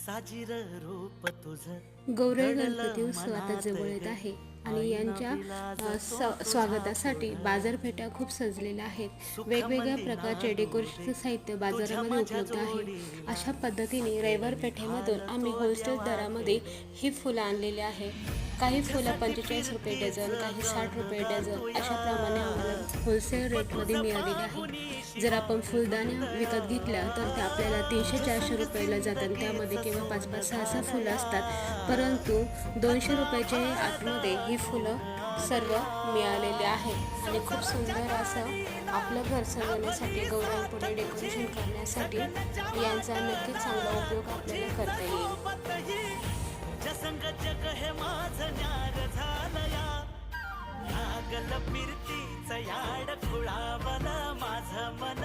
साजीर रूप तुझं गौराई गणपती उत्सव आता जवळ येत आहे आणि यांच्या स्वागतासाठी बाजारपेठा खूप सजलेल्या आहेत। वेगवेगळ्या प्रकारचे डेकोरेशनचं साहित्य बाजारामध्ये उपलब्ध आहे। अशा पद्धतीने रविवार पेठेमधून आम्ही होलसेल दरामध्ये ही फुलं आणलेली आहे। काही फुलं 45 रुपये डझन, काही 60 रुपये डझन अशा प्रमाणे आम्हाला होलसेल रेटमध्ये मिळालेले आहे। जर आपण फुलदाण्या विकत घेतल्या तर त्या आपल्याला 300-400 रुपयाला जातात। त्यामध्ये केवळ 5-5, 6-6 फुलं असतात, परंतु 200 रुपयाच्या आतमध्ये ही फुलं सर्व मिळालेले आहेत आणि खूप सुंदर असं आपलं घर सजवण्यासाठी, गौराईपुढे डेकोरेशन करण्यासाठी यांचा नक्कीच चांगला उपयोग आपल्याला करता येईल। जसंग जग हे माझं न्यार झालया, लागल फिरतीच याड खुळावलं माझं मन।